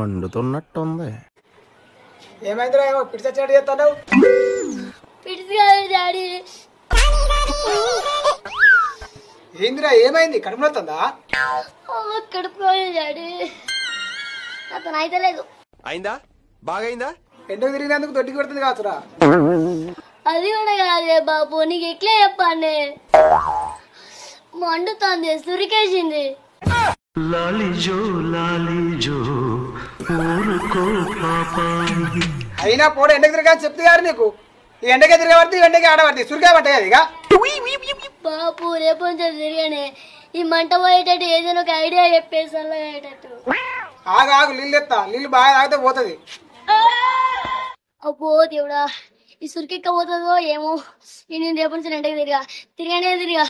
మండుతున్నట్టుంది. ఏమైందిరా ఏమో పిడిచచ్చినట్టు చేస్తావు? పిడిసి కాదు డాడీ. ఏందిరా ఏమైంది? కడుపు నొత్తుందా? కడుపు కాదు డాడీ, అతను అయితే లేదు. అయిందా? బాగైందా? ఎండకు తిరిగినందుకు దొడ్డికి పెడుతుంది కాదురా. అది కూడా కాదే బాబు, నీకు ఎట్లా చెప్పండి, మండుతుంది, సురికేసింది. అయినా పోడు ఎండకు తిరిగా చెప్తే గారు నీకు. ఈ ఎండకే తిరగబడితే ఎండకే ఆడబడితే సురిగా పట్టాయి అది. బాబు రేపు నుంచి తిరిగానే ఈ మంట పోయేటట్టు ఏదైనా ఒక ఐడియా చెప్పేసి అయ్యేటట్టు. ఆగు నీళ్ళు ఎత్తా, నీళ్ళు బాగా తాగితే పోతుంది. అబ్బో దేవుడా, ఈ సురికెక్క పోతుందో ఏమో. నేను రేపు నుంచి ఎండకి తిరిగానే తిరిగా.